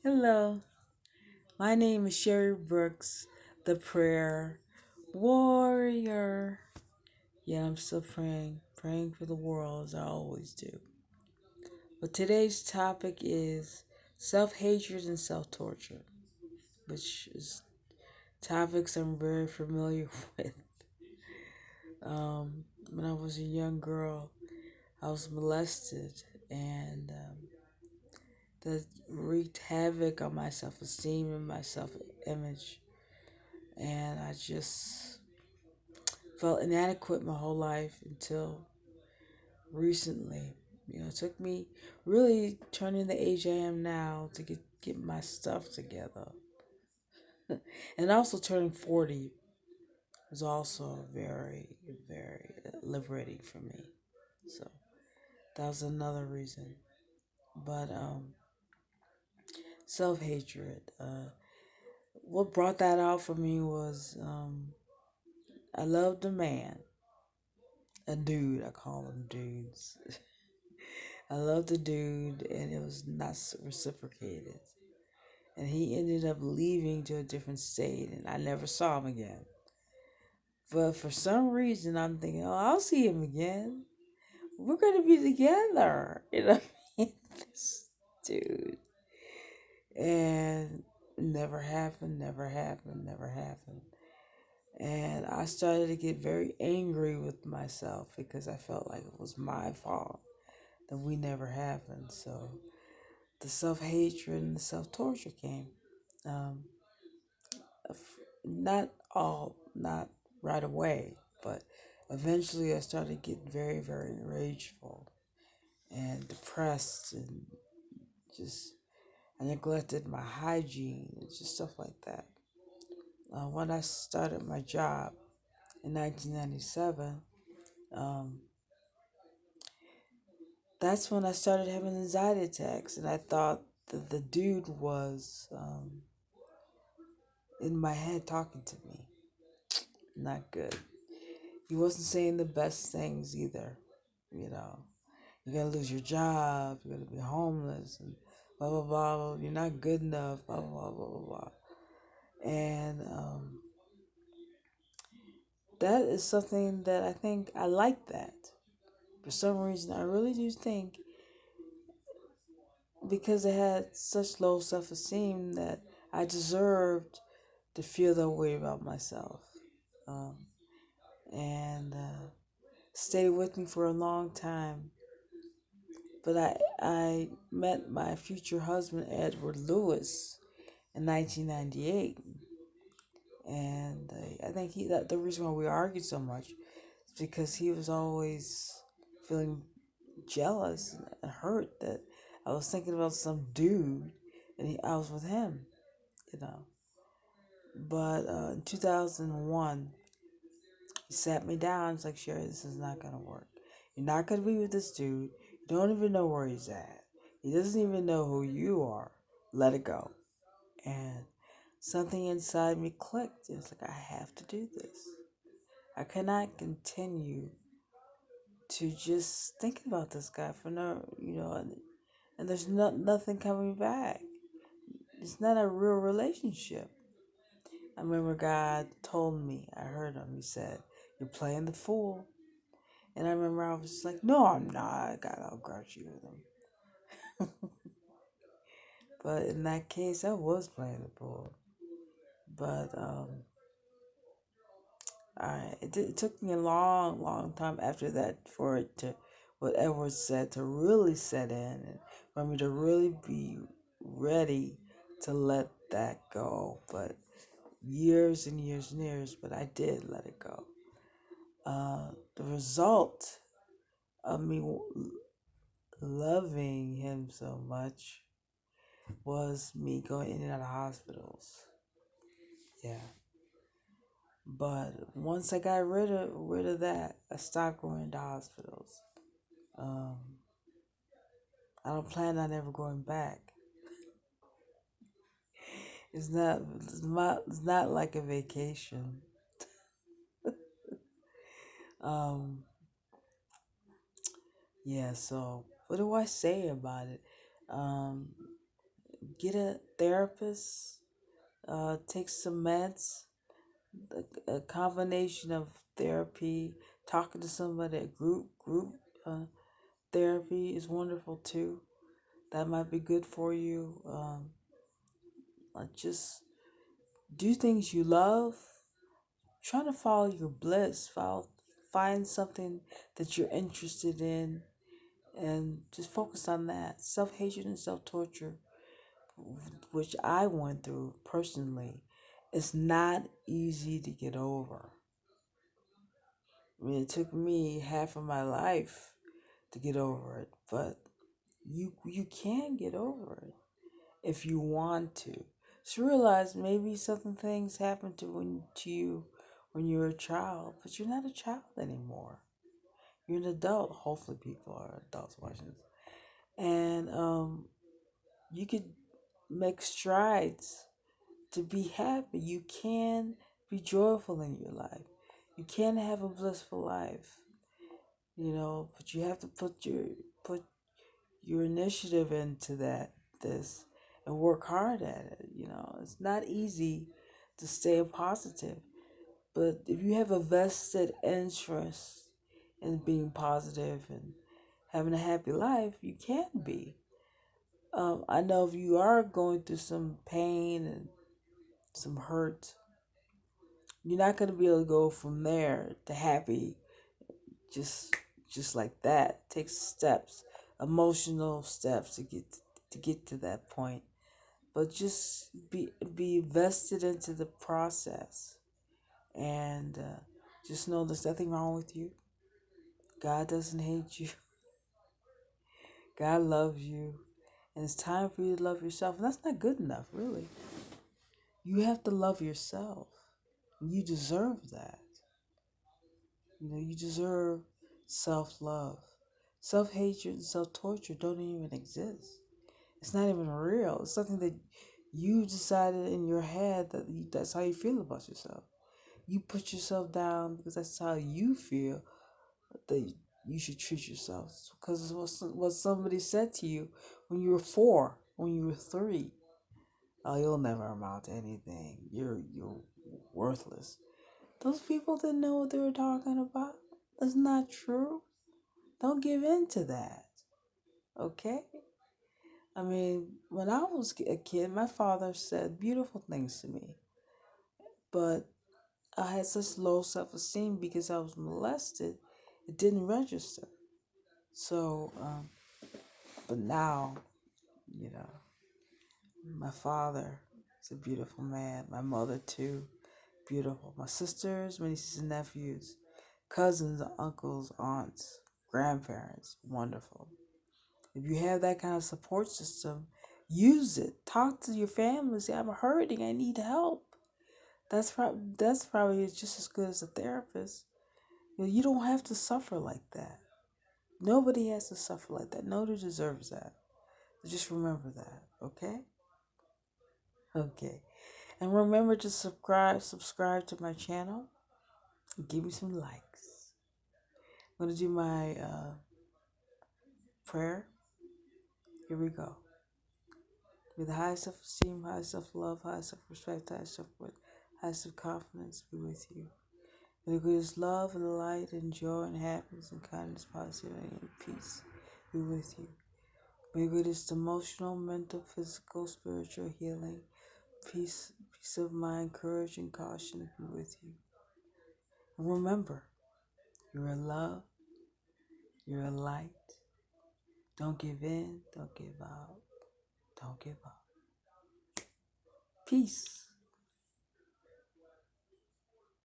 Hello, my name is Sherry Brooks, the prayer warrior. Yeah, I'm still praying for the world as I always do. But today's topic is self hatred and self torture, which is topics I'm very familiar with. When I was a young girl, I was molested, and that wreaked havoc on my self esteem and my self image. And I just felt inadequate my whole life until recently. It took me really turning the age I am now to get my stuff together. And also turning 40 was also very liberating for me. So that was another reason. But self hatred. What brought that out for me was I loved a man, a dude. I call them dudes. I loved the dude, and it was not reciprocated. And he ended up leaving to a different state, and I never saw him again. But for some reason, I'm thinking, oh, I'll see him again. We're going to be together. This dude. And never happened, never happened, never happened. And I started to get very angry with myself because I felt like it was my fault that we never happened. So the self hatred and the self torture came. Um, not right away, but eventually I started getting very rageful and depressed, and just I neglected my hygiene and just stuff like that. When I started my job in 1997, um, that's when I started having anxiety attacks, and I thought that the dude was in my head talking to me. Not good. He wasn't saying the best things either. You know, you're gonna lose your job, you're gonna be homeless, and blah blah blah. You're not good enough, blah blah blah blah blah. And that is something that I think I like that. For some reason, I really do think because I had such low self esteem that I deserved to feel that way about myself. Um, and stayed with me for a long time. But I met my future husband, Edward Lewis, in 1998. And I think that the reason why we argued so much is because he was always feeling jealous and hurt that I was thinking about some dude and I was with him, you know. But in 2001, he sat me down. It's like, Sherry, this is not going to work. You're not going to be with this dude. You don't even know where he's at. He doesn't even know who you are. Let it go. And something inside me clicked. It's like, I have to do this. I cannot continue to just think about this guy for and there's nothing coming back. It's not a real relationship. I remember God told me, I heard him, he said, you're playing the fool. And I remember I was just like, no, I'm not. God, I'll grudge you with him. But in that case, I was playing the fool. But it took me a long time after that for it to, what Edward said, to really set in and for me to really be ready to let that go. But years and years and years, but I did let it go. The result of me loving him so much was me going in and out of hospitals. Yeah. But once I got rid of that, I stopped going to hospitals. Um, I don't plan on ever going back. It's not like a vacation. Um, yeah. So what do I say about it? Um, get a therapist, take some meds, a combination of therapy, talking to somebody, a group therapy is wonderful too. That might be good for you. Just do things you love. Try to follow your bliss. Find something that you're interested in, and just focus on that. Self-hatred and self-torture, which I went through personally, is not easy to get over. I mean, it took me half of my life to get over it, but you can get over it if you want to. Just realize maybe something things happened to you when you were a child, but you're not a child anymore. You're an adult. Hopefully, people are adults watching this, and you could make strides to be happy. You can be joyful in your life. You can have a blissful life. But you have to put your initiative into this and work hard at it. It's not easy to stay positive, but if you have a vested interest in being positive and having a happy life, you can be. I know if you are going through some pain and some hurt, you're not going to be able to go from there to happy just just like that. It takes steps, emotional steps to get to that point. But just be vested into the process, and just know there's nothing wrong with you. God doesn't hate you. God loves you, and it's time for you to love yourself. And that's not good enough, really. You have to love yourself. You deserve that. You deserve self-love. Self-hatred and self-torture don't even exist. It's not even real. It's something that you decided in your head that's how you feel about yourself. You put yourself down because that's how you feel that you should treat yourself. Because it's what somebody said to you when you were 4, when you were 3. Oh, you'll never amount to anything. You're worthless. Those people didn't know what they were talking about. That's not true. Don't give in to that. Okay? I mean, when I was a kid, my father said beautiful things to me, but I had such low self esteem because I was molested, it didn't register. So, but now, you know, my father is a beautiful man. My mother, too, beautiful. My sisters, my nieces and nephews, cousins, uncles, aunts, grandparents, wonderful. If you have that kind of support system, use it. Talk to your family. Say, I'm hurting. I need help. That's probably just as good as a therapist. You don't have to suffer like that. Nobody has to suffer like that. Nobody deserves that. So just remember that, okay? Okay. And remember to subscribe to my channel. Give me some likes. I'm gonna do my prayer. Here we go. With high self-esteem, high self-love, high self-respect, high self-worth, high self-confidence be with you. May the greatest love and light and joy and happiness and kindness, positivity and peace be with you. May the greatest emotional, mental, physical, spiritual healing, peace of mind, courage and caution be with you. And remember, you're a love, you're a light. Don't give in, don't give out, don't give up. Peace.